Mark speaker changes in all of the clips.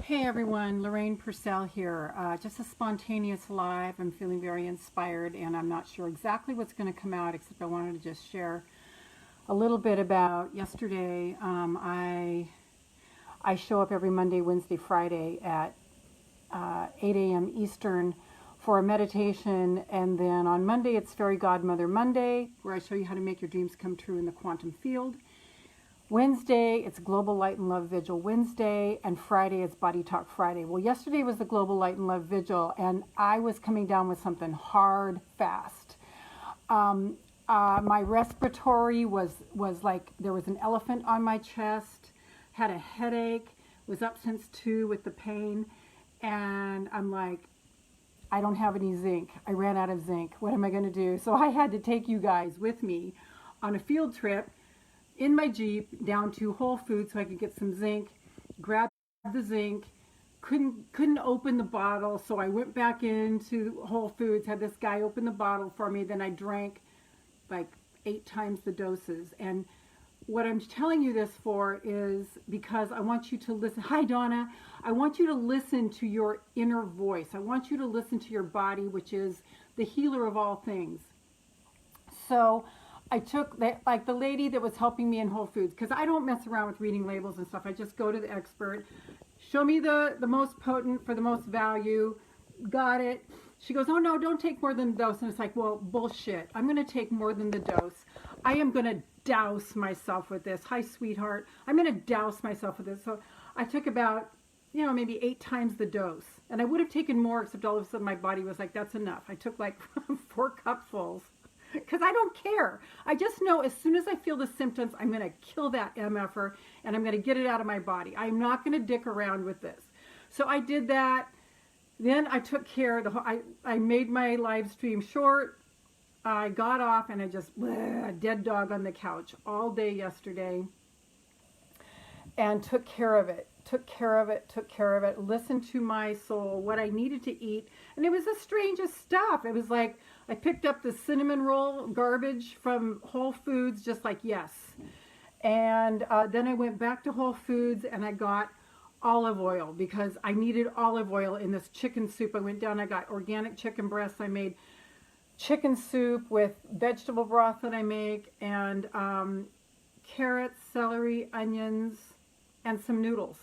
Speaker 1: Hey everyone, Lorraine Pursell here. Just a spontaneous live. I'm feeling very inspired and I'm not sure exactly what's going to come out, except I wanted to just share a little bit about yesterday. I show up every Monday, Wednesday, Friday at 8 a.m. Eastern for a meditation, and then on Monday it's Fairy Godmother Monday, where I show you how to make your dreams come true in the quantum field. Wednesday, it's Global Light and Love Vigil Wednesday, and Friday, it's Body Talk Friday. Well, yesterday was the Global Light and Love Vigil, and I was coming down with something hard, fast. My respiratory was like there was an elephant on my chest, had a headache, was up since 2 with the pain, and I'm like, I don't have any zinc. I ran out of zinc. What am I going to do? So I had to take you guys with me on a field trip in my Jeep down to Whole Foods so I could get some zinc, grabbed the zinc, couldn't open the bottle, so I went back into Whole Foods, had this guy open the bottle for me, then I drank like 8 times the doses. And what I'm telling you this for is because I want you to listen. Hi, Donna. I want you to listen to your inner voice. I want you to listen to your body, which is the healer of all things. So I took like the lady that was helping me in Whole Foods, because I don't mess around with reading labels and stuff. I just go to the expert. Show me the most potent for the most value. Got it. She goes, oh no, don't take more than the dose. And it's like, well, bullshit. I'm going to take more than the dose. I am going to douse myself with this. Hi, sweetheart. I'm going to douse myself with this. So I took about, maybe 8 times the dose. And I would have taken more, except all of a sudden my body was like, that's enough. I took like 4 cupfuls. Because I don't care. I just know as soon as I feel the symptoms, I'm going to kill that MFer and I'm going to get it out of my body. I'm not going to dick around with this. So I did that. Then I took care. I made my live stream short. I got off and I just, dead dog on the couch all day yesterday and took care of it. Took care of it, listened to my soul, what I needed to eat. And it was the strangest stuff. It was like, I picked up the cinnamon roll garbage from Whole Foods, just like, yes. And then I went back to Whole Foods and I got olive oil because I needed olive oil in this chicken soup. I went down, I got organic chicken breasts. I made chicken soup with vegetable broth that I make, and carrots, celery, onions, and some noodles.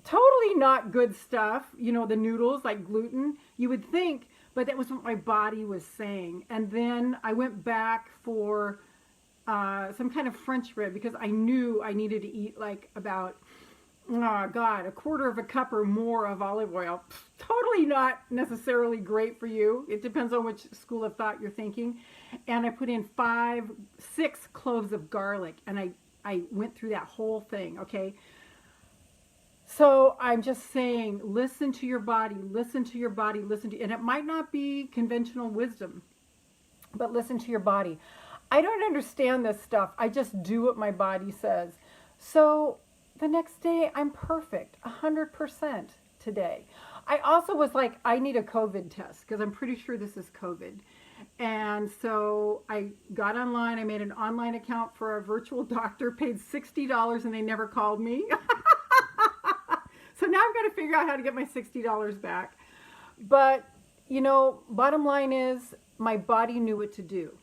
Speaker 1: Totally not good stuff, the noodles, like gluten, you would think, but that was what my body was saying. And then I went back for some kind of French bread because I knew I needed to eat like about, a quarter of a cup or more of olive oil. Totally not necessarily great for you. It depends on which school of thought you're thinking. And I put in 6 cloves of garlic, and I went through that whole thing, okay? So I'm just saying, listen to your body, listen to your body, and it might not be conventional wisdom, but listen to your body. I don't understand this stuff. I just do what my body says. So the next day, I'm perfect, 100% today. I also was like, I need a COVID test because I'm pretty sure this is COVID. And so I got online. I made an online account for a virtual doctor, paid $60, and they never called me. So now I've got to figure out how to get my $60 back. But, bottom line is my body knew what to do.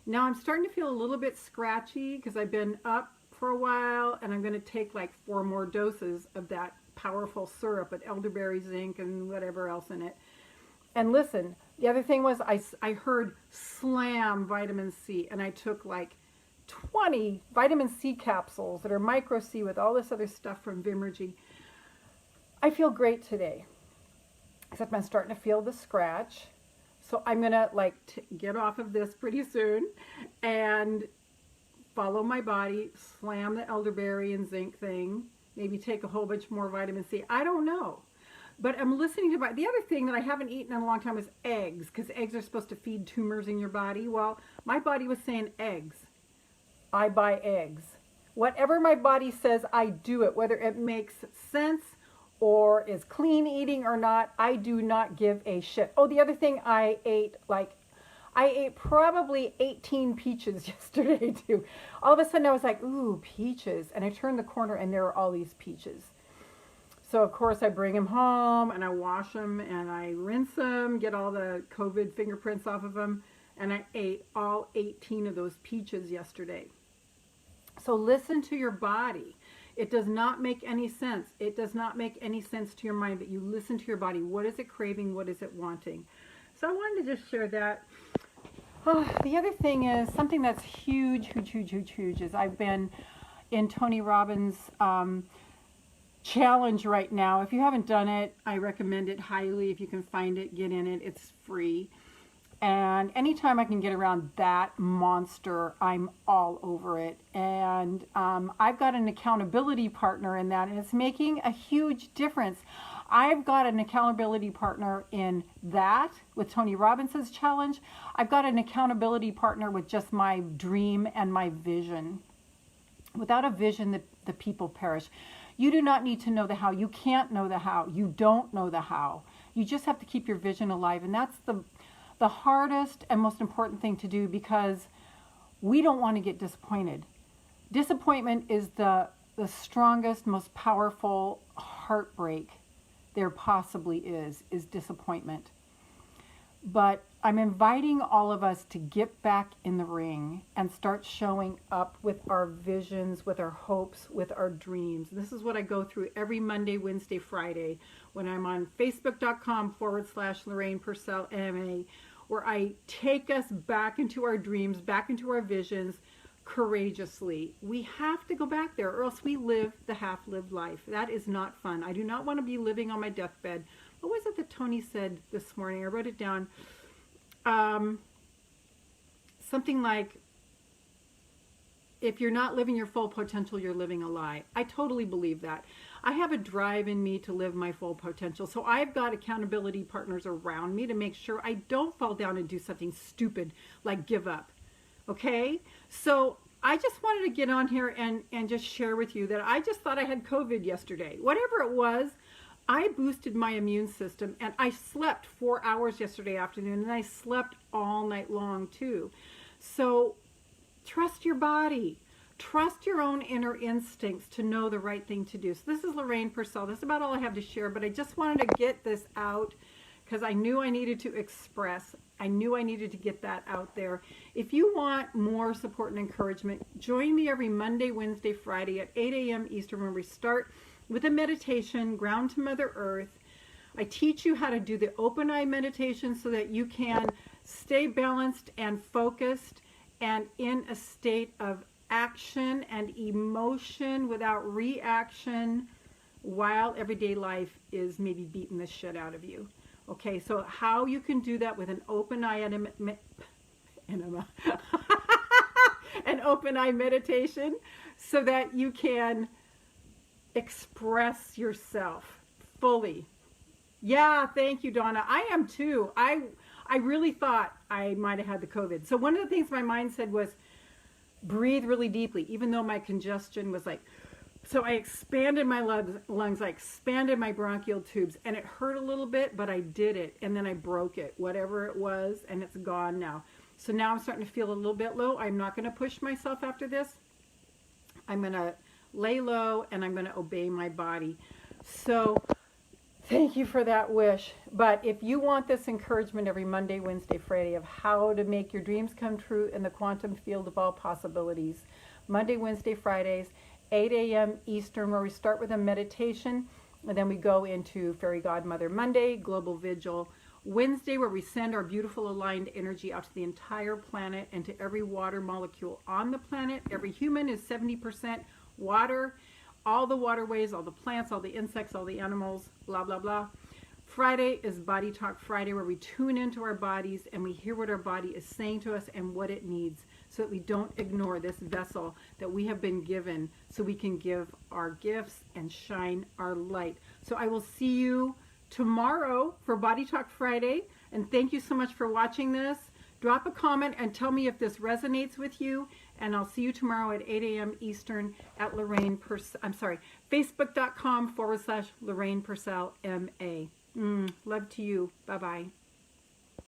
Speaker 1: Now I'm starting to feel a little bit scratchy because I've been up for a while, and I'm going to take like 4 more doses of that powerful syrup with elderberry, zinc, and whatever else in it. And listen, the other thing was I heard slam vitamin C, and I took like 20 vitamin C capsules that are micro C with all this other stuff from Vimergy. I feel great today, except I'm starting to feel the scratch. So I'm going to get off of this pretty soon and follow my body, slam the elderberry and zinc thing, maybe take a whole bunch more vitamin C. I don't know. But I'm listening to the other thing that I haven't eaten in a long time is eggs, because eggs are supposed to feed tumors in your body. Well, my body was saying eggs. I buy eggs. Whatever my body says, I do it, whether it makes sense or is clean eating or not. I do not give a shit. Oh, the other thing I ate probably 18 peaches yesterday too. All of a sudden I was like, ooh, peaches. And I turned the corner and there were all these peaches. So of course I bring them home and I wash them and I rinse them, get all the COVID fingerprints off of them, and I ate all 18 of those peaches yesterday. So listen to your body. It does not make any sense. It does not make any sense to your mind, but you listen to your body. What is it craving? What is it wanting? So I wanted to just share that. Oh, the other thing is something that's huge, is I've been in Tony Robbins' challenge right now. If you haven't done it, I recommend it highly. If you can find it, get in it. It's free. And anytime I can get around that monster, I'm all over it. And I've got an accountability partner in that, and it's making a huge difference. I've got an accountability partner in that with Tony Robbins' challenge. I've got an accountability partner with just my dream and my vision. Without a vision, the people perish. You do not need to know the how. You can't know the how. You don't know the how. You just have to keep your vision alive. And that's the hardest and most important thing to do, because we don't want to get disappointed. Disappointment is the strongest, most powerful heartbreak there possibly is disappointment. But I'm inviting all of us to get back in the ring and start showing up with our visions, with our hopes, with our dreams. This is what I go through every Monday, Wednesday, Friday when I'm on Facebook.com/Lorraine Pursell MA, where I take us back into our dreams, back into our visions courageously. We have to go back there, or else we live the half-lived life. That is not fun. I do not want to be living on my deathbed. What was it that Tony said this morning? I wrote it down. Something like, if you're not living your full potential, you're living a lie. I totally believe that. I have a drive in me to live my full potential. So I've got accountability partners around me to make sure I don't fall down and do something stupid like give up. Okay? So I just wanted to get on here and just share with you that I just thought I had COVID yesterday. Whatever it was, I boosted my immune system, and I slept 4 hours yesterday afternoon, and I slept all night long too. So trust your body. Trust your own inner instincts to know the right thing to do. So this is Lorraine Pursell. That's about all I have to share, but I just wanted to get this out because I knew I needed to express. I knew I needed to get that out there. If you want more support and encouragement, join me every Monday, Wednesday, Friday at 8 a.m. Eastern when we start with a meditation, ground to Mother Earth. I teach you how to do the open eye meditation so that you can stay balanced and focused and in a state of action and emotion without reaction while everyday life is maybe beating the shit out of you. Okay, so how you can do that with an open eye an open eye meditation so that you can express yourself fully. Yeah, thank you, Donna. I am too. I really thought I might have had the COVID. So one of the things my mind said was breathe really deeply, even though my congestion was like, so I expanded my lungs, I expanded my bronchial tubes, and it hurt a little bit, but I did it, and then I broke it, whatever it was, and it's gone now. So now I'm starting to feel a little bit low. I'm not going to push myself after this. I'm going to lay low, and I'm going to obey my body. So thank you for that wish. But if you want this encouragement every Monday, Wednesday, Friday of how to make your dreams come true in the quantum field of all possibilities, Monday, Wednesday, Fridays, 8 a.m. Eastern, where we start with a meditation, and then we go into Fairy Godmother Monday, Global Vigil Wednesday, where we send our beautiful aligned energy out to the entire planet and to every water molecule on the planet. Every human is 70% water, all the waterways, all the plants, all the insects, all the animals, blah, blah, blah. Friday is Body Talk Friday, where we tune into our bodies and we hear what our body is saying to us and what it needs, so that we don't ignore this vessel that we have been given so we can give our gifts and shine our light. So I will see you tomorrow for Body Talk Friday, and thank you so much for watching this. Drop a comment and tell me if this resonates with you, and I'll see you tomorrow at 8 a.m. Eastern at Facebook.com/Lorraine Pursell MA. Love to you. Bye-bye.